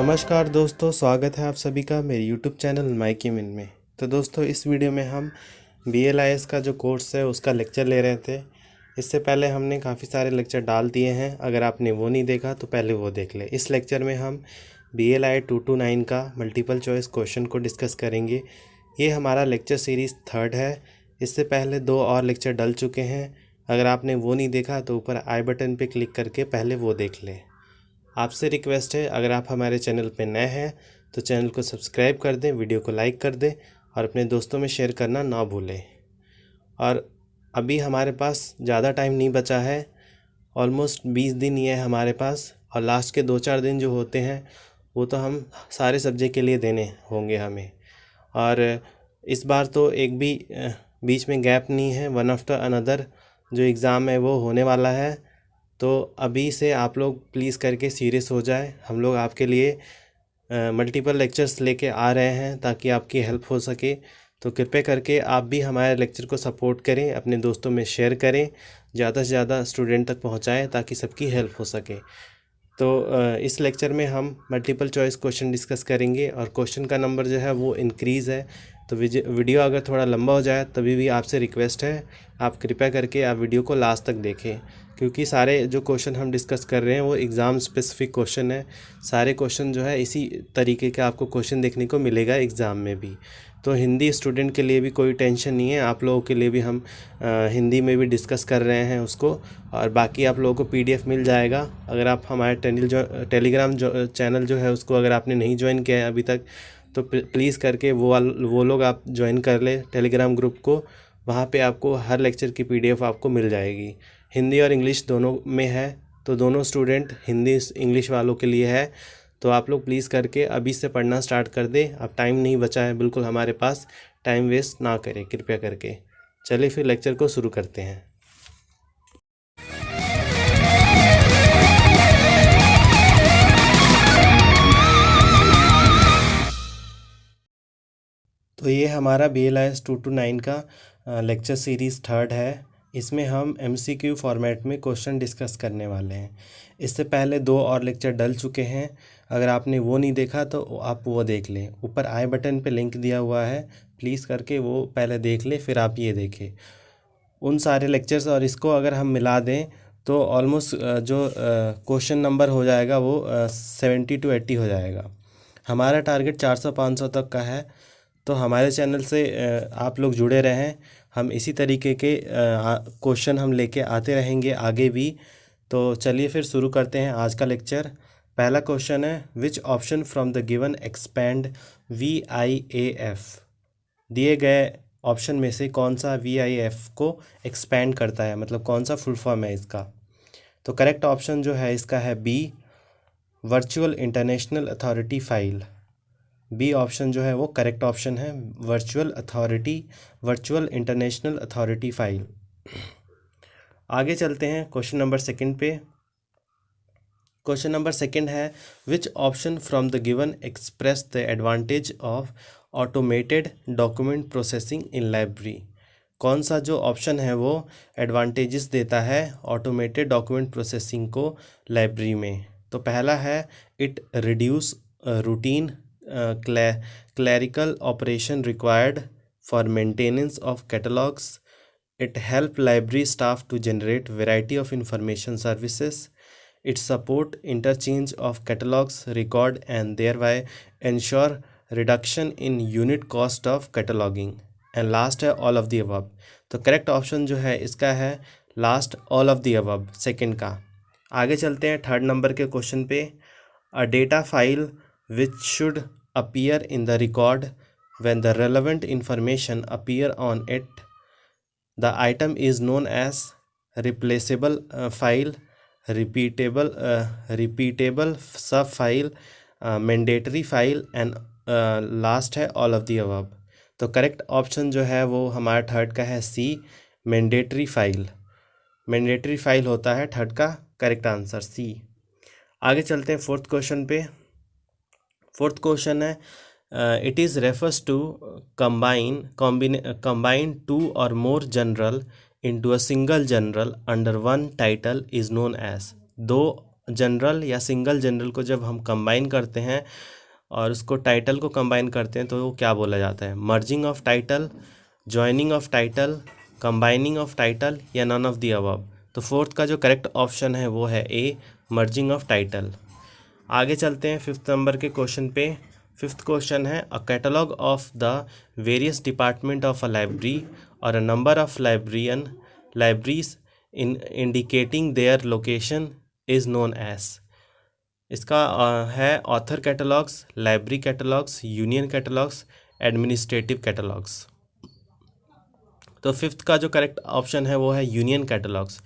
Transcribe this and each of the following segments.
नमस्कार दोस्तों, स्वागत है आप सभी का मेरे यूट्यूब चैनल माइकी मिन में। तो दोस्तों, इस वीडियो में हम BLIS का जो कोर्स है उसका लेक्चर ले रहे थे। इससे पहले हमने काफ़ी सारे लेक्चर डाल दिए हैं। अगर आपने वो नहीं देखा तो पहले वो देख ले। इस लेक्चर में हम BLI 229 का मल्टीपल चॉइस क्वेश्चन को डिस्कस करेंगे। ये हमारा लेक्चर सीरीज़ 3rd है। इससे पहले 2 और लेक्चर डल चुके हैं। अगर आपने वो नहीं देखा तो ऊपर आई बटन पर क्लिक करके पहले वो देख लें। आपसे रिक्वेस्ट है, अगर आप हमारे चैनल पे नए हैं तो चैनल को सब्सक्राइब कर दें, वीडियो को लाइक कर दें और अपने दोस्तों में शेयर करना ना भूलें। और अभी हमारे पास ज़्यादा टाइम नहीं बचा है, ऑलमोस्ट 20 दिन ही है हमारे पास। और लास्ट के 2-4 दिन जो होते हैं वो तो हम सारे सब्जेक्ट के लिए देने होंगे हमें। और इस बार तो एक भी बीच में गैप नहीं है। वन आफ्टर अनदर जो एग्ज़ाम है वो होने वाला है। तो अभी से आप लोग प्लीज़ करके सीरियस हो जाए। हम लोग आपके लिए मल्टीपल लेक्चर्स लेके आ रहे हैं ताकि आपकी हेल्प हो सके। तो कृपया करके आप भी हमारे लेक्चर को सपोर्ट करें, अपने दोस्तों में शेयर करें, ज़्यादा से ज़्यादा स्टूडेंट तक पहुंचाएं ताकि सबकी हेल्प हो सके। तो इस लेक्चर में हम मल्टीपल चॉइस क्वेश्चन डिस्कस करेंगे और क्वेश्चन का नंबर जो है वो इंक्रीज़ है। तो वीडियो अगर थोड़ा लंबा हो जाए तभी भी आपसे रिक्वेस्ट है, आप कृपया करके आप वीडियो को लास्ट तक देखें, क्योंकि सारे जो क्वेश्चन हम डिस्कस कर रहे हैं वो एग्ज़ाम स्पेसिफिक क्वेश्चन है। सारे क्वेश्चन जो है इसी तरीके के आपको क्वेश्चन देखने को मिलेगा एग्ज़ाम में भी। तो हिंदी स्टूडेंट के लिए भी कोई टेंशन नहीं है, आप लोगों के लिए भी हम हिंदी में भी डिस्कस कर रहे हैं उसको। और बाकी आप लोगों को PDF मिल जाएगा। अगर आप हमारे टेलीग्राम चैनल जो है उसको अगर आपने नहीं ज्वाइन किया है अभी तक तो प्लीज़ करके वो लोग आप ज्वाइन कर ले टेलीग्राम ग्रुप को। वहाँ पे आपको हर लेक्चर की PDF आपको मिल जाएगी। हिंदी और इंग्लिश दोनों में है, तो दोनों स्टूडेंट हिंदी इंग्लिश वालों के लिए है। तो आप लोग प्लीज़ करके अभी से पढ़ना स्टार्ट कर दें। अब टाइम नहीं बचा है बिल्कुल हमारे पास, टाइम वेस्ट ना करें कृपया करके। चलिए फिर लेक्चर को शुरू करते हैं। तो ये हमारा BLIS 229 का लेक्चर सीरीज़ 3rd है। इसमें हम MCQ फॉर्मेट में क्वेश्चन डिस्कस करने वाले हैं। इससे पहले 2 और लेक्चर डल चुके हैं। अगर आपने वो नहीं देखा तो आप वो देख लें, ऊपर आई बटन पे लिंक दिया हुआ है, प्लीज़ करके वो पहले देख लें फिर आप ये देखें उन सारे लेक्चर्स। और इसको अगर हम मिला दें तो ऑलमोस्ट जो क्वेश्चन नंबर हो जाएगा वो 70 to 80 हो जाएगा। हमारा टारगेट 400-500 तक का है। तो हमारे चैनल से आप लोग जुड़े रहें। हम इसी तरीके के क्वेश्चन हम लेके आते रहेंगे आगे भी। तो चलिए फिर शुरू करते हैं आज का लेक्चर। पहला क्वेश्चन है, which option from the given expand VIAF। दिए गए ऑप्शन में से कौन सा VIAF को एक्सपैंड करता है, मतलब कौन सा फुल फॉर्म है इसका। तो करेक्ट ऑप्शन जो है इसका है B, virtual international authority file. B option जो है वो करेक्ट ऑप्शन है, वर्चुअल इंटरनेशनल अथॉरिटी फाइल। आगे चलते हैं क्वेश्चन नंबर 2 पे। क्वेश्चन नंबर 2 है, which option from the given express the advantage of automated document processing in library. कौन सा जो ऑप्शन है वो एडवांटेजेस देता है ऑटोमेटेड डॉक्यूमेंट प्रोसेसिंग को लाइब्रेरी में। तो पहला है, it reduce routine clerical operation required for maintenance of catalogs. It help library staff to generate variety of information services. It support interchange of catalogs record and thereby ensure reduction in unit cost of cataloging. And last है all of the above। तो correct option जो है इसका है last, all of the above, second का। आगे चलते हैं 3rd नंबर के क्वेश्चन पे। A data file which should appear in the record when the relevant information appear on it. The item is known as replaceable file, repeatable sub file, mandatory file and last है all of the above। तो correct option जो है वो हमारा 3rd का है C, mandatory file. Mandatory file होता है 3rd का करेक्ट आंसर C। आगे चलते हैं 4th क्वेश्चन पे। 4th क्वेश्चन है, it is refers to combine 2 or more general into a single general under one title is known as। 2 general या single general को जब हम कंबाइन करते हैं और उसको टाइटल को कंबाइन करते हैं तो वो क्या बोला जाता है? Merging of title, joining of title, combining of title या नन ऑफ द अबव। तो फोर्थ का जो करेक्ट ऑप्शन है वो है ए, मर्जिंग ऑफ टाइटल। आगे चलते हैं फिफ्थ नंबर के क्वेश्चन पे। फिफ्थ क्वेश्चन है a catalogue of the various department of a library और a number of libraries in indicating their location is known as. इसका है author catalogues, library catalogues, union catalogues, administrative catalogues. तो fifth का जो correct option है वो है union catalogues.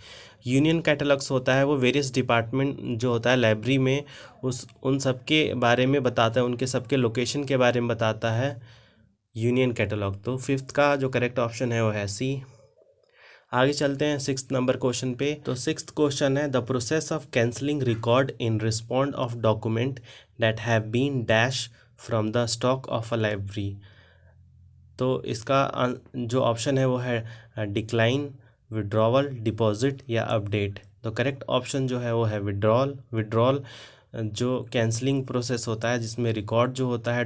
Union catalogues होता है वो वेरियस डिपार्टमेंट जो होता है लाइब्रेरी में उन सब के बारे में बताता है, उनके सबके लोकेशन के बारे में बताता है यूनियन कैटलॉग। तो फिफ्थ का जो करेक्ट ऑप्शन है वो है सी। आगे चलते हैं सिक्स्थ नंबर क्वेश्चन पे। तो सिक्स्थ क्वेश्चन है the process of cancelling record in respond of document that have been dash from the stock of a library. तो इसका जो ऑप्शन है वो है डिक्लाइन, विड्रॉवल, डिपॉजिट या अपडेट। तो करेक्ट ऑप्शन जो है वो है विड्रॉल जो कैंसलिंग प्रोसेस होता है जिसमें रिकॉर्ड जो होता है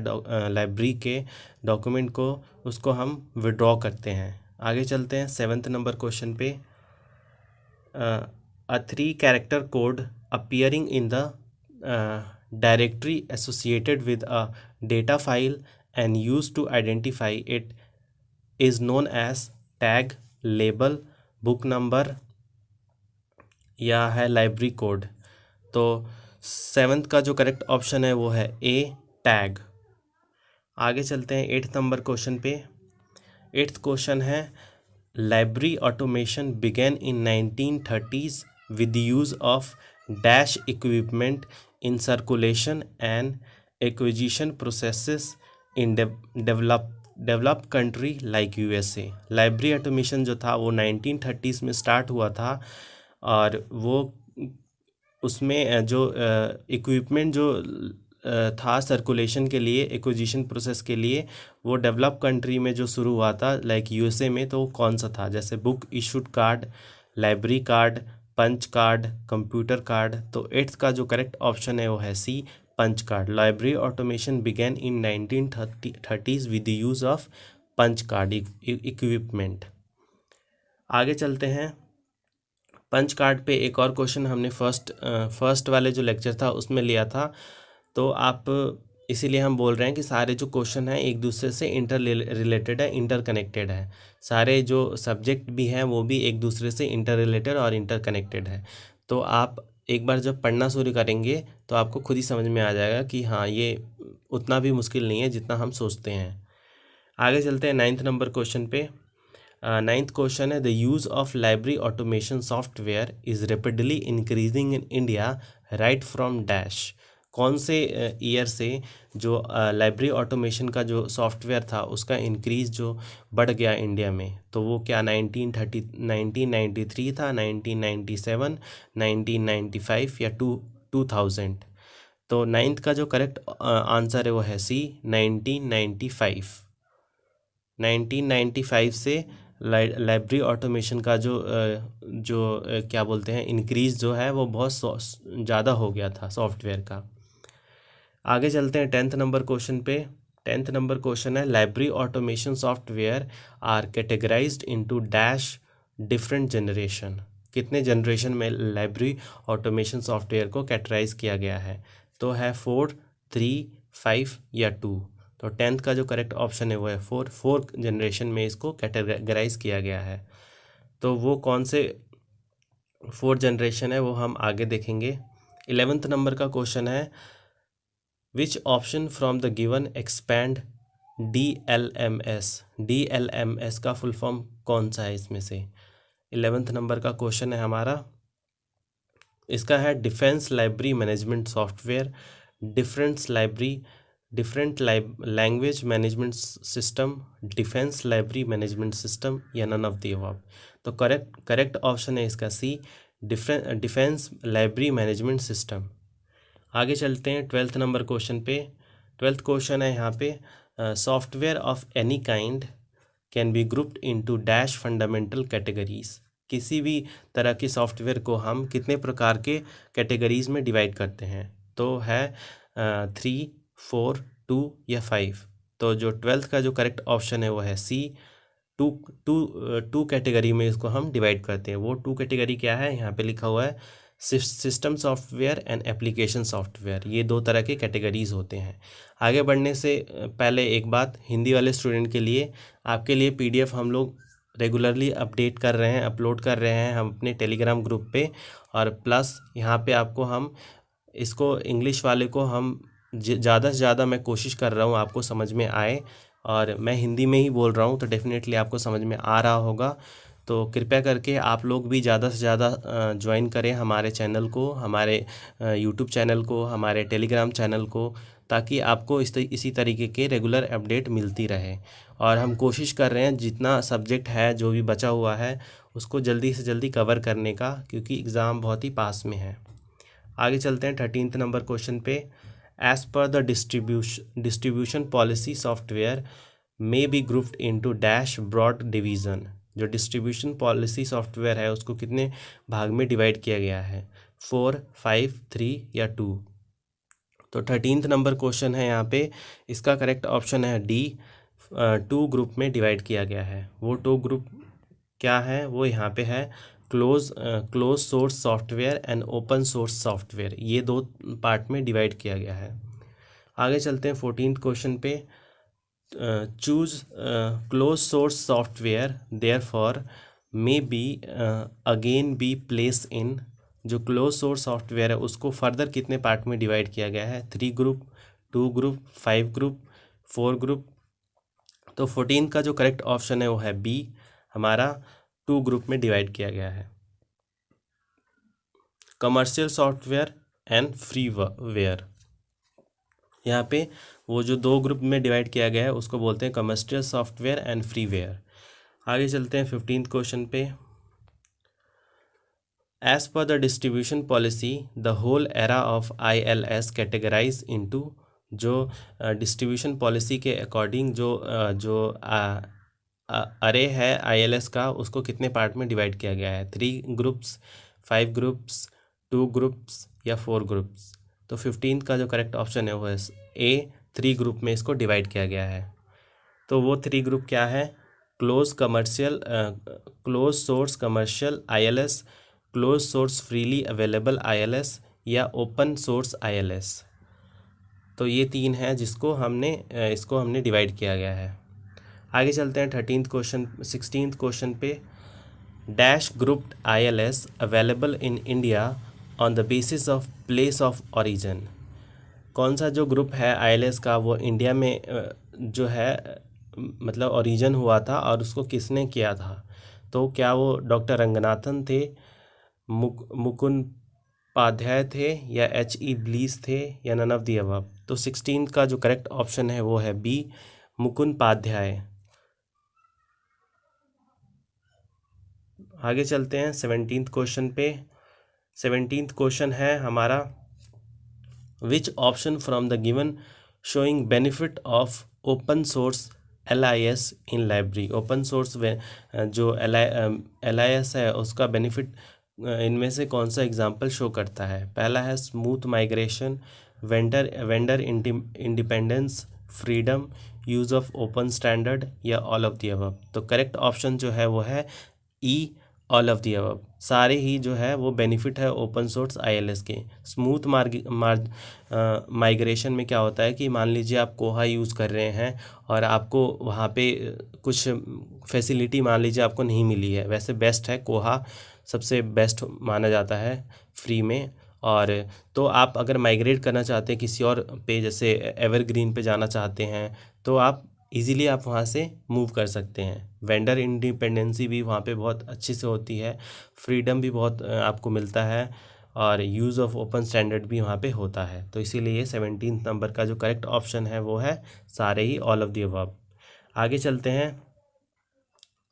लाइब्रेरी के डॉक्यूमेंट को, उसको हम विड्रॉ करते हैं। आगे चलते हैं सेवन्थ नंबर क्वेश्चन पे। अ 3 character code appearing in the directory associated with a data file and used to identify it is known as tag, label, book number या है लाइब्रेरी कोड। तो सेवन्थ का जो करेक्ट ऑप्शन है वो है ए, tag. आगे चलते हैं एट्थ नंबर क्वेश्चन पे। एट्थ क्वेश्चन है library automation begin in 1930s with the use of dash equipment in circulation and acquisition processes in developed country like USA। Library automation जो था वो 1930s में स्टार्ट हुआ था और वो उसमें जो इक्विपमेंट जो था सर्कुलेशन के लिए, एक्विजिशन प्रोसेस के लिए, वो डेवलप कंट्री में जो शुरू हुआ था लाइक यूएसए में। तो कौन सा था? जैसे book issued card, library card, punch card, computer card. तो एट्थ का जो करेक्ट ऑप्शन है वो है C, punch card. Library automation begin in 1930s with the use of punch card equipment. आगे चलते हैं पंच कार्ड पे। एक और क्वेश्चन हमने फर्स्ट वाले जो लेक्चर था उसमें लिया था। तो आप इसीलिए हम बोल रहे हैं कि सारे जो क्वेश्चन हैं एक दूसरे से इंटर रिलेटेड है, इंटर कनेक्टेड है। सारे जो सब्जेक्ट भी हैं वो भी एक दूसरे से इंटर रिलेटेड और इंटर कनेक्टेड है। तो आप एक बार जब पढ़ना शुरू करेंगे तो आपको खुद ही समझ में आ जाएगा कि हाँ, ये उतना भी मुश्किल नहीं है जितना हम सोचते हैं। आगे चलते हैं नाइन्थ नंबर क्वेश्चन पे। नाइन्थ क्वेश्चन है the use of library automation software is rapidly increasing in India right from dash. कौन से ईयर से जो लाइब्रेरी ऑटोमेशन का जो सॉफ्टवेयर था उसका इंक्रीज़ जो बढ़ गया इंडिया में? तो वो क्या 1993 था, 1997, 1995 या 2000? तो नाइन्थ का जो करेक्ट आंसर है वो है सी, 1995। 1995 से लाइब्रेरी ऑटोमेशन का जो क्या बोलते हैं इंक्रीज़ जो है वो बहुत ज़्यादा हो गया था सॉफ्टवेयर का। आगे चलते हैं टेंथ नंबर क्वेश्चन पे। टेंथ नंबर क्वेश्चन है library automation software are categorised into dash different generation. कितने जनरेशन में लाइब्रेरी ऑटोमेशन सॉफ्टवेयर को कैटेगराइज किया गया है? तो है 4, 3, 5 या 2। तो टेंथ का जो करेक्ट ऑप्शन है वो है 4 जनरेशन में इसको कैटेगराइज किया गया है। तो वो कौन से 4 जनरेशन है वो हम आगे देखेंगे। 11th नंबर का क्वेश्चन है which option from the given expand DLMS। DLMS का फुल फॉर्म कौन सा है इसमें से? 11th नंबर का क्वेश्चन है हमारा। इसका है defence library management software, different language management system, defence library management system या नन ऑफ द अबव। तो करेक्ट ऑप्शन है इसका सी, डिफेंस लाइब्रेरी मैनेजमेंट सिस्टम। आगे चलते हैं 12th नंबर क्वेश्चन पे। 12th क्वेश्चन है यहाँ पे software of any kind can be grouped into dash fundamental categories. किसी भी तरह के सॉफ्टवेयर को हम कितने प्रकार के कैटेगरीज में डिवाइड करते हैं, तो है 3, 4, 2 या 5। तो जो 12th का जो करेक्ट ऑप्शन है वो है सी। टू कैटेगरी में इसको हम डिवाइड करते हैं। वो 2 कैटेगरी क्या है, यहाँ पे लिखा हुआ है system software and application software. ये 2 तरह के कैटेगरीज होते हैं। आगे बढ़ने से पहले एक बात हिंदी वाले स्टूडेंट के लिए, आपके लिए पीडीएफ हम लोग रेगुलरली अपडेट कर रहे हैं, अपलोड कर रहे हैं हम अपने टेलीग्राम ग्रुप पे। और प्लस यहाँ पे आपको हम इसको इंग्लिश वाले को हम ज़्यादा से ज़्यादा मैं कोशिश कर रहा हूँ आपको समझ में आए, और मैं हिंदी में ही बोल रहा हूँ तो डेफिनेटली आपको समझ में आ रहा होगा। तो कृपया करके आप लोग भी ज़्यादा से ज़्यादा ज्वाइन करें हमारे चैनल को, हमारे यूट्यूब चैनल को, हमारे टेलीग्राम चैनल को, ताकि आपको इसी तरीके के रेगुलर अपडेट मिलती रहे। और हम कोशिश कर रहे हैं जितना सब्जेक्ट है जो भी बचा हुआ है उसको जल्दी से जल्दी कवर करने का, क्योंकि एग्ज़ाम बहुत ही पास में है। आगे चलते हैं 13th नंबर क्वेश्चन पे। As per the distribution policy software may be grouped into dash broad division. जो डिस्ट्रीब्यूशन पॉलिसी सॉफ्टवेयर है उसको कितने भाग में डिवाइड किया गया है, 4, 5, 3 या 2। तो 13th नंबर क्वेश्चन है यहाँ पे, इसका करेक्ट ऑप्शन है डी, 2 ग्रुप में डिवाइड किया गया है। वो 2 ग्रुप क्या है, वो यहाँ पे है close source software and open source software. ये 2 पार्ट में डिवाइड किया गया है। आगे चलते हैं 14th क्वेश्चन पे। Choose close source software therefore may be again be place in. जो क्लोज सोर्स सॉफ्टवेयर है उसको फर्दर कितने पार्ट में डिवाइड किया गया है, 3 ग्रुप, 2 ग्रुप, 5 ग्रुप, 4 ग्रुप। तो 14 का जो करेक्ट ऑप्शन है वो है बी, हमारा 2 ग्रुप में डिवाइड किया गया है। कमर्शियल सॉफ्टवेयर एंड फ्रीवेयर, यहाँ पे वो जो 2 ग्रुप में डिवाइड किया गया है उसको बोलते हैं कमर्शियल सॉफ्टवेयर एंड फ्रीवेयर। आगे चलते हैं 15th क्वेश्चन पे। As per the distribution policy the whole era of ILS categorise into. जो डिस्ट्रीब्यूशन पॉलिसी के अकॉर्डिंग जो अरे है ILS का उसको कितने पार्ट में डिवाइड किया गया है, 3 ग्रुप्स, 5 ग्रुप्स, 2 ग्रुप्स या 4 ग्रुप्स। तो 15th का जो करेक्ट ऑप्शन है वो है ए, 3 ग्रुप में इसको डिवाइड किया गया है। तो वो 3 ग्रुप क्या है, close source commercial ILS, close source freely available ILS या ओपन सोर्स ILS। तो ये 3 हैं जिसको हमने डिवाइड किया गया है। आगे चलते हैं 16th क्वेश्चन पे। Dash grouped ILS available in India on the basis of place of origin. कौन सा जो ग्रुप है ILS का वो इंडिया में जो है मतलब ओरिजिन हुआ था और उसको किसने किया था, तो क्या वो डॉक्टर रंगनाथन थे, मुकुंद पाध्याय थे या HE ब्लीस थे या नन ऑफ दी अबव। तो 16th का जो करेक्ट ऑप्शन है वो है बी, मुकुंद पाध्याय। आगे चलते हैं 17th क्वेश्चन पे। 17th क्वेश्चन है हमारा, which option from the given showing benefit of open source LIS in library. Open source जो LIS है उसका बेनिफिट इनमें से कौन सा एग्जाम्पल शो करता है। पहला है smooth migration, vendor independence, freedom, use of open standard या ऑल ऑफ दी अबव। तो करेक्ट ऑप्शन जो है वो है E, all of the above. सारे ही जो है वो बेनिफिट है ओपन सोर्स ILS के। स्मूथ माइग्रेशन में क्या होता है कि मान लीजिए आप कोहा यूज़ कर रहे हैं और आपको वहाँ पे कुछ फैसिलिटी मान लीजिए आपको नहीं मिली है, वैसे बेस्ट है कोहा, सबसे बेस्ट माना जाता है फ्री में। और तो आप अगर माइग्रेट करना चाहते हैं किसी और पे, जैसे एवरग्रीन पे जाना चाहते हैं, तो आप इजीली आप वहाँ से मूव कर सकते हैं। वेंडर इंडिपेंडेंसी भी वहाँ पे बहुत अच्छी से होती है, फ्रीडम भी बहुत आपको मिलता है, और यूज़ ऑफ ओपन स्टैंडर्ड भी वहाँ पे होता है। तो इसीलिए 17th नंबर का जो करेक्ट ऑप्शन है वो है सारे ही ऑल ऑफ दी अबव। आगे चलते हैं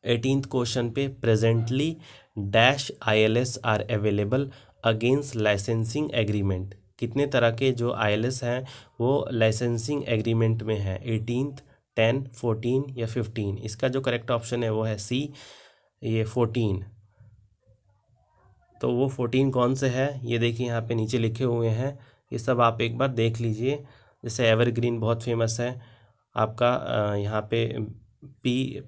18th क्वेश्चन पे। Presently dash ILS are available against licensing agreement. कितने तरह के जो ILS हैं वो लाइसेंसिंग एग्रीमेंट में हैं, 18th, 10, 14 या 15। इसका जो करेक्ट ऑप्शन है वो है सी, ये 14। तो वो 14 कौन से है ये देखिए यहाँ पे नीचे लिखे हुए हैं, ये सब आप एक बार देख लीजिए। जैसे एवरग्रीन बहुत फेमस है आपका, यहाँ पे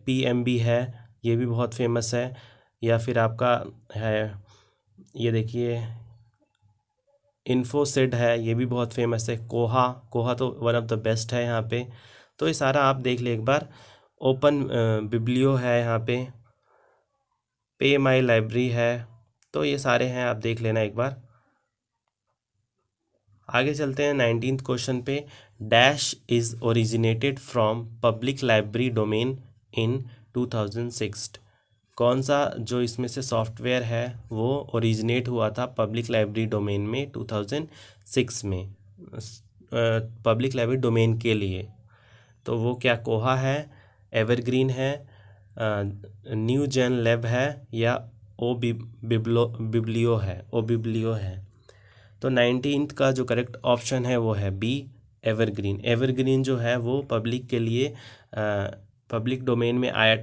PMB है, ये भी बहुत फेमस है। या फिर आपका है, ये देखिए इन्फोसिड है, ये भी बहुत फेमस है। कोहा, कोहा तो वन ऑफ द बेस्ट है यहाँ पे। तो ये सारा आप देख ले एक बार। ओपन बिब्लियो है यहाँ पे माई लाइब्रेरी है। तो ये सारे हैं, आप देख लेना एक बार। आगे चलते हैं 19th क्वेश्चन पे। Dash is originated from public library domain इन 2006। कौन सा जो इसमें से सॉफ्टवेयर है वो ओरिजिनेट हुआ था पब्लिक लाइब्रेरी डोमेन में 2006 में, पब्लिक लाइब्रेरी डोमेन के लिए। तो वो क्या कोहा है, एवरग्रीन है, न्यू जेन लैब है, या बिब्लियो है। तो 19th का जो करेक्ट ऑप्शन है वो है बी, एवरग्रीन। एवरग्रीन जो है वो पब्लिक के लिए पब्लिक डोमेन में आया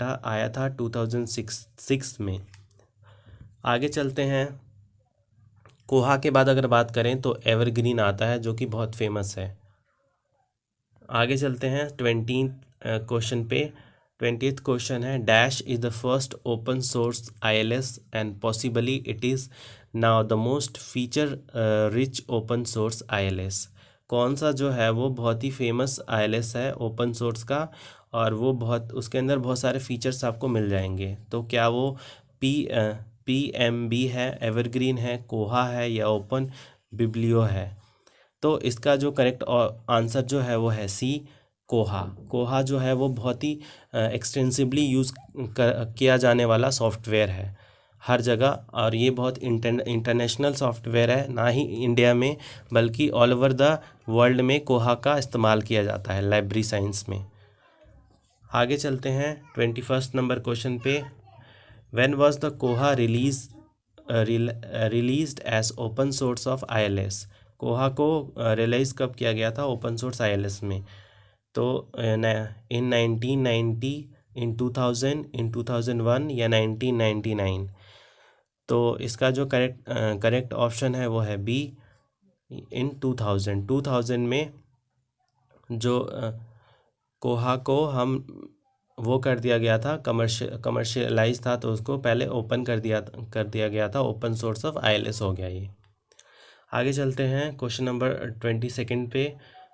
था 2006 में। आगे चलते हैं। कोहा के बाद अगर बात करें तो एवरग्रीन आता है, जो कि बहुत फेमस है। आगे चलते हैं 20th क्वेश्चन पे। 20th क्वेश्चन है, dash is the first open source ILS and possibly it is now the most feature rich open source ILS। कौन सा जो है वो बहुत ही फेमस ILS है ओपन सोर्स का, और वो बहुत, उसके अंदर बहुत सारे फीचर्स आपको मिल जाएंगे। तो क्या वो PMB है, एवरग्रीन है, कोहा है, या ओपन बिब्लियो है? तो इसका जो करेक्ट आंसर जो है वो है सी, कोहा। कोहा जो है वो बहुत ही एक्सटेंसिवली यूज़ किया जाने वाला सॉफ्टवेयर है हर जगह, और ये बहुत इंटरनेशनल सॉफ्टवेयर है, ना ही इंडिया में बल्कि ऑल ओवर द वर्ल्ड में कोहा का इस्तेमाल किया जाता है लाइब्रेरी साइंस में। आगे चलते हैं 21st नंबर क्वेश्चन पे। When was the Koha released as open source of ILS। Koha को रिलीज़ कब किया गया था ओपन सोर्स ILS में? तो इन 1990, इन 2000, इन 2001, या 1999? तो इसका जो करेक्ट ऑप्शन है वो है बी, इन 2000 में जो कोहा को हम वो कर दिया गया था, कमर्शियलाइज था, तो उसको पहले ओपन कर दिया गया था, ओपन सोर्स ऑफ ILS हो गया ये। आगे चलते हैं क्वेश्चन नंबर 22 पे।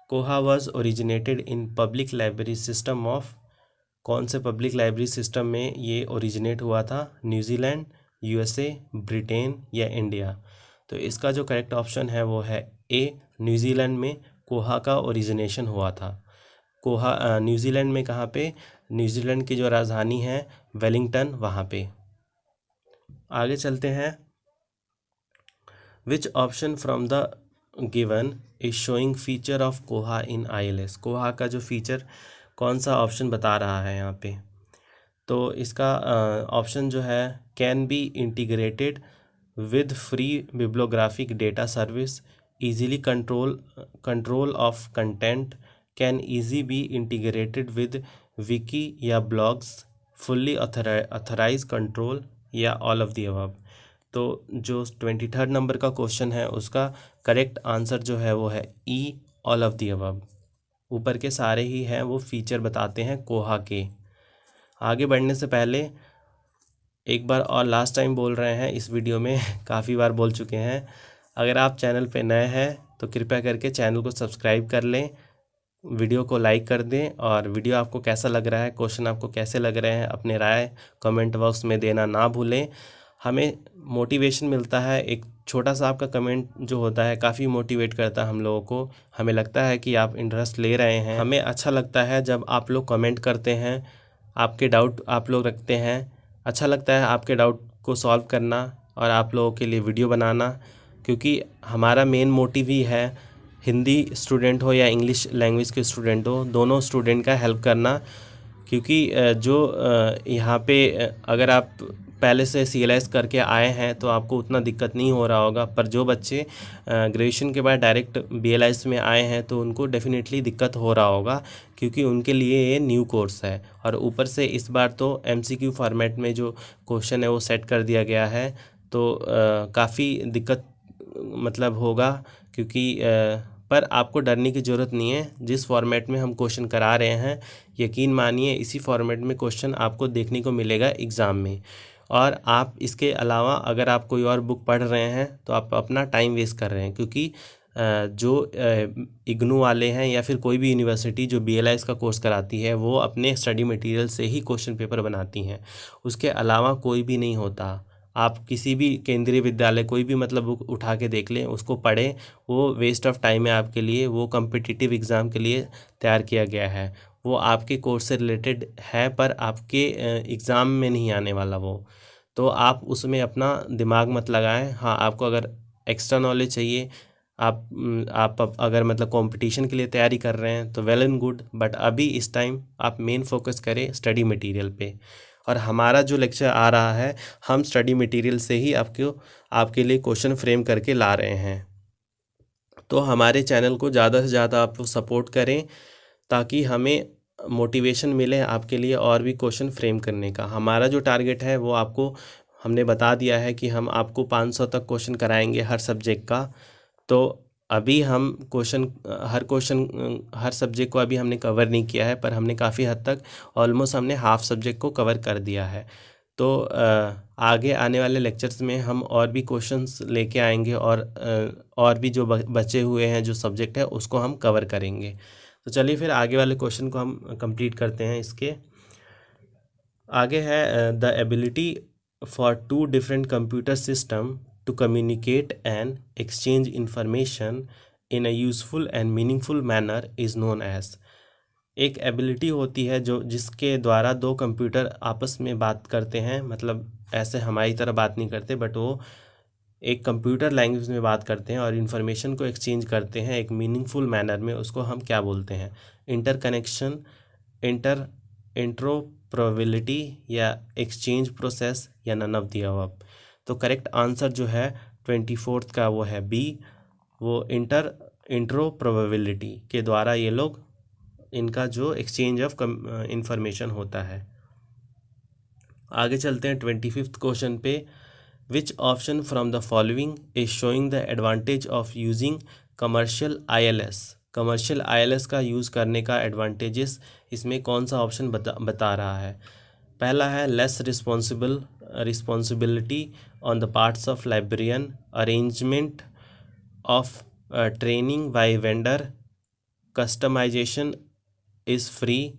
कोहा was originated in public library system of. कौन से पब्लिक लाइब्रेरी सिस्टम में ये ओरिजिनेट हुआ था? न्यूजीलैंड, USA, ब्रिटेन, या इंडिया? तो इसका जो करेक्ट ऑप्शन है वो है ए, न्यूजीलैंड में कोहा का ओरिजिनेशन हुआ था। कोहा न्यूजीलैंड में कहाँ पे? न्यूजीलैंड की जो राजधानी है वेलिंगटन, वहाँ पे। आगे चलते हैं। Which option from the given is showing feature of कोहा इन ILS। कोहा का जो फीचर कौन सा ऑप्शन बता रहा है यहाँ पे? तो इसका ऑप्शन जो है, can be integrated with free bibliographic data service, easily control of content, can easy be integrated with Vicky या ब्लॉग्स, फुल्ली ऑथराइज कंट्रोल, या ऑल ऑफ द अबव? तो जो 23rd नंबर का क्वेश्चन है उसका करेक्ट आंसर जो है वो है E, all of the above. ऊपर के सारे ही हैं वो फीचर बताते हैं कोहा के। आगे बढ़ने से पहले एक बार और लास्ट टाइम बोल रहे हैं इस वीडियो में, काफ़ी बार बोल चुके हैं, अगर आप चैनल पे नए हैं तो कृपया करके चैनल को सब्सक्राइब कर लें, वीडियो को लाइक कर दें, और वीडियो आपको कैसा लग रहा है, क्वेश्चन आपको कैसे लग रहे हैं, अपने राय कमेंट बॉक्स में देना ना भूलें। हमें मोटिवेशन मिलता है, एक छोटा सा आपका कमेंट जो होता है काफ़ी मोटिवेट करता है हम लोगों को। हमें लगता है कि आप इंटरेस्ट ले रहे हैं। हमें अच्छा लगता है जब आप लोग कमेंट करते हैं, आपके डाउट आप लोग रखते हैं। अच्छा लगता है आपके डाउट को सॉल्व करना और आप लोगों के लिए वीडियो बनाना, क्योंकि हमारा मेन मोटिव ही है हिंदी स्टूडेंट हो या इंग्लिश लैंग्वेज के स्टूडेंट हो, दोनों स्टूडेंट का हेल्प करना। क्योंकि जो यहाँ पे अगर आप पहले से CLS करके आए हैं तो आपको उतना दिक्कत नहीं हो रहा होगा, पर जो बच्चे ग्रेजुएशन के बाद डायरेक्ट BLS में आए हैं तो उनको डेफिनेटली दिक्कत हो रहा होगा, क्योंकि उनके लिए ये न्यू कोर्स है। और ऊपर से इस बार तो MCQ फॉर्मेट में जो क्वेश्चन है वो सेट कर दिया गया है, तो काफ़ी दिक्कत मतलब होगा, क्योंकि पर आपको डरने की ज़रूरत नहीं है। जिस फॉर्मेट में हम क्वेश्चन करा रहे हैं, यकीन मानिए इसी फॉर्मेट में क्वेश्चन आपको देखने को मिलेगा एग्ज़ाम में। और आप इसके अलावा अगर आप कोई और बुक पढ़ रहे हैं तो आप अपना टाइम वेस्ट कर रहे हैं, क्योंकि जो इग्नू वाले हैं या फिर कोई भी यूनिवर्सिटी जो BLIS का कोर्स कराती है, वो अपने स्टडी मटेरियल से ही क्वेश्चन पेपर बनाती हैं। उसके अलावा कोई भी नहीं होता। आप किसी भी केंद्रीय विद्यालय कोई भी मतलब बुक उठा के देख लें, उसको पढ़ें, वो वेस्ट ऑफ टाइम है आपके लिए। वो कम्पिटिटिव एग्ज़ाम के लिए तैयार किया गया है। वो आपके कोर्स से रिलेटेड है, पर आपके एग्ज़ाम में नहीं आने वाला वो। तो आप उसमें अपना दिमाग मत लगाएं। हाँ, आपको अगर एक्स्ट्रा नॉलेज चाहिए, आप अगर मतलब कंपटीशन के लिए तैयारी कर रहे हैं तो वेल एंड गुड, बट अभी इस टाइम आप मेन फोकस करें स्टडी मटेरियल पे। और हमारा जो लेक्चर आ रहा है, हम स्टडी मटेरियल से ही आपके लिए क्वेश्चन फ्रेम करके ला रहे हैं। तो हमारे चैनल को ज़्यादा से ज़्यादा आप सपोर्ट करें, ताकि हमें मोटिवेशन मिले आपके लिए और भी क्वेश्चन फ्रेम करने का। हमारा जो टारगेट है वो आपको हमने बता दिया है कि हम आपको 500 तक क्वेश्चन कराएंगे हर सब्जेक्ट का। तो अभी हम हर सब्जेक्ट को अभी हमने कवर नहीं किया है, पर हमने काफ़ी हद तक ऑलमोस्ट हमने हाफ सब्जेक्ट को कवर कर दिया है। तो आगे आने वाले लेक्चर्स में हम और भी क्वेश्चंस लेके आएंगे, और भी जो बचे हुए हैं जो सब्जेक्ट है उसको हम कवर करेंगे। तो चलिए फिर आगे वाले क्वेश्चन को हम कंप्लीट करते हैं। इसके आगे है the ability for 2 different computer system to communicate and exchange information in a useful and meaningful manner is known as। एक एबिलिटी होती है जिसके द्वारा 2 कंप्यूटर आपस में बात करते हैं, मतलब ऐसे हमारी तरह बात नहीं करते, बट वो एक कंप्यूटर लैंग्वेज में बात करते हैं और इन्फॉर्मेशन को एक्सचेंज करते हैं एक मीनिंगफुल मैनर में। उसको हम क्या बोलते हैं? इंटरकनेक्शन, इंटरऑपरेबिलिटी, या एक्सचेंज प्रोसेस, या नन ऑफ द अबव। तो करेक्ट आंसर जो है 24th का वो है बी, वो इंटरऑपरेबिलिटी के द्वारा ये लोग इनका जो एक्सचेंज ऑफ इंफॉर्मेशन होता है। आगे चलते हैं 25th क्वेश्चन पे। Which option from the following is showing the advantage of using commercial ILS। Commercial ILS का यूज़ करने का एडवांटेजेस इसमें कौन सा ऑप्शन बता रहा है? पहला है less responsibility on the parts of librarian, arrangement of training by vendor, customization is free,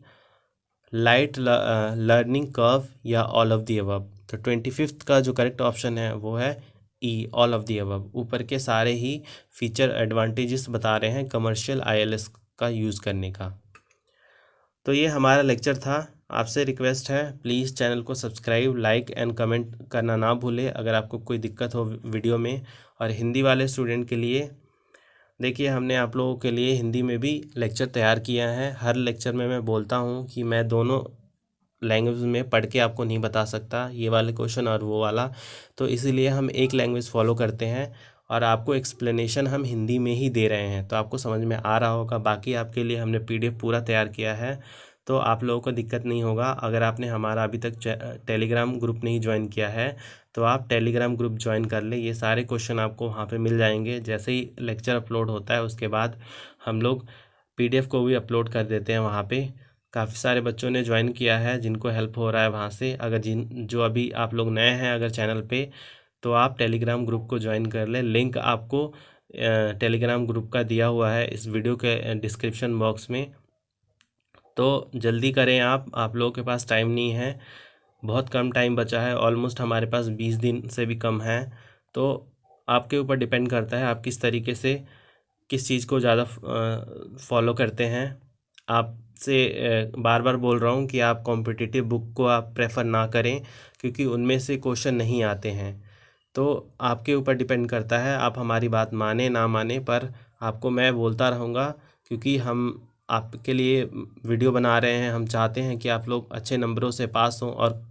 light learning curve, या ऑल ऑफ द अबव। तो 25th का जो करेक्ट ऑप्शन है वो है E, all of the above. ऊपर के सारे ही फीचर एडवांटेजेस बता रहे हैं कमर्शियल ILS का यूज़ करने का। तो ये हमारा लेक्चर था। आपसे रिक्वेस्ट है, प्लीज़ चैनल को सब्सक्राइब, लाइक एंड कमेंट करना ना भूलें अगर आपको कोई दिक्कत हो वीडियो में। और हिंदी वाले स्टूडेंट के लिए देखिए, हमने आप लोगों के लिए हिंदी में भी लेक्चर तैयार किया है। हर लेक्चर में मैं बोलता हूँ कि मैं दोनों लैंग्वेज में पढ़ के आपको नहीं बता सकता, ये वाले क्वेश्चन और वो वाला। तो इसीलिए हम एक लैंग्वेज फॉलो करते हैं और आपको एक्सप्लेनेशन हम हिंदी में ही दे रहे हैं, तो आपको समझ में आ रहा होगा। बाकी आपके लिए हमने PDF पूरा तैयार किया है, तो आप लोगों को दिक्कत नहीं होगा। अगर आपने हमारा अभी तक टेलीग्राम ग्रुप नहीं ज्वाइन किया है तो आप टेलीग्राम ग्रुप ज्वाइन कर लें। ये सारे क्वेश्चन आपको वहाँ पे मिल जाएंगे। जैसे ही लेक्चर अपलोड होता है उसके बाद हम लोग PDF को भी अपलोड कर देते हैं वहाँ पे। काफ़ी सारे बच्चों ने ज्वाइन किया है जिनको हेल्प हो रहा है वहाँ से। अगर जो अभी आप लोग नए हैं अगर चैनल पे, तो आप टेलीग्राम ग्रुप को ज्वाइन कर लें। लिंक आपको टेलीग्राम ग्रुप का दिया हुआ है इस वीडियो के डिस्क्रिप्शन बॉक्स में। तो जल्दी करें, आप लोगों के पास टाइम नहीं है, बहुत कम टाइम बचा है। ऑलमोस्ट हमारे पास 20 दिन से भी कम है। तो आपके ऊपर डिपेंड करता है आप किस तरीके से किस चीज़ को ज़्यादा फॉलो करते हैं। आपसे बार बार बोल रहा हूँ कि आप कॉम्पिटिटिव बुक को आप प्रेफर ना करें, क्योंकि उनमें से क्वेश्चन नहीं आते हैं। तो आपके ऊपर डिपेंड करता है, आप हमारी बात माने ना माने, पर आपको मैं बोलता रहूँगा, क्योंकि हम आपके लिए वीडियो बना रहे हैं। हम चाहते हैं कि आप लोग अच्छे नंबरों से पास हों। और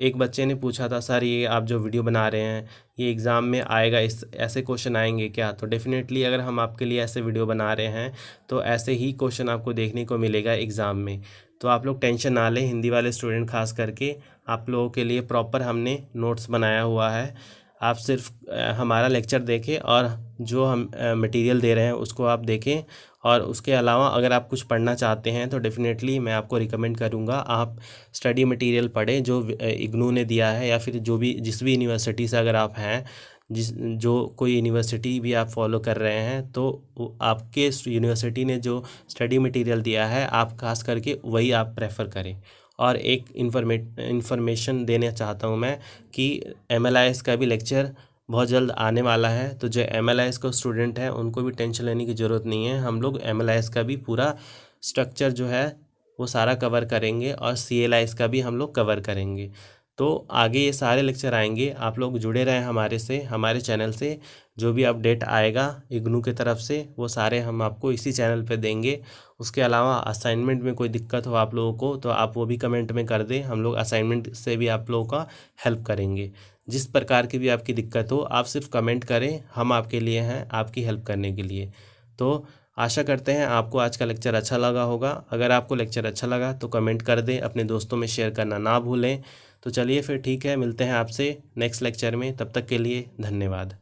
एक बच्चे ने पूछा था, सर ये आप जो वीडियो बना रहे हैं ये एग्ज़ाम में आएगा, ऐसे क्वेश्चन आएंगे क्या? तो डेफिनेटली अगर हम आपके लिए ऐसे वीडियो बना रहे हैं तो ऐसे ही क्वेश्चन आपको देखने को मिलेगा एग्ज़ाम में। तो आप लोग टेंशन ना लें, हिंदी वाले स्टूडेंट खास करके आप लोगों के लिए प्रॉपर हमने नोट्स बनाया हुआ है। आप सिर्फ हमारा लेक्चर देखें और जो हम मटेरियल दे रहे हैं उसको आप देखें। और उसके अलावा अगर आप कुछ पढ़ना चाहते हैं तो डेफ़िनेटली मैं आपको रिकमेंड करूँगा आप स्टडी मटेरियल पढ़ें जो इग्नू ने दिया है, या फिर जो भी जिस भी यूनिवर्सिटी से अगर आप हैं, जो कोई यूनिवर्सिटी भी आप फॉलो कर रहे हैं, तो आपके यूनिवर्सिटी ने जो स्टडी मटेरियल दिया है आप खास करके वही आप प्रेफर करें। और एक इन्फॉर्मेशन देना चाहता हूँ मैं कि MLIS का भी लेक्चर बहुत जल्द आने वाला है। तो जो MLIS का स्टूडेंट है उनको भी टेंशन लेने की ज़रूरत नहीं है। हम लोग MLIS का भी पूरा स्ट्रक्चर जो है वो सारा कवर करेंगे और CLIS का भी हम लोग कवर करेंगे। तो आगे ये सारे लेक्चर आएंगे, आप लोग जुड़े रहें हमारे चैनल से। जो भी अपडेट आएगा इग्नू की तरफ से वो सारे हम आपको इसी चैनल पे देंगे। उसके अलावा असाइनमेंट में कोई दिक्कत हो आप लोगों को तो आप वो भी कमेंट में कर दें, हम लोग असाइनमेंट से भी आप लोगों का हेल्प करेंगे। जिस प्रकार की भी आपकी दिक्कत हो आप सिर्फ कमेंट करें, हम आपके लिए हैं, आपकी हेल्प करने के लिए। तो आशा करते हैं आपको आज का लेक्चर अच्छा लगा होगा। अगर आपको लेक्चर अच्छा लगा तो कमेंट कर दें, अपने दोस्तों में शेयर करना ना भूलें। तो चलिए फिर ठीक है, मिलते हैं आपसे नेक्स्ट लेक्चर में। तब तक के लिए धन्यवाद।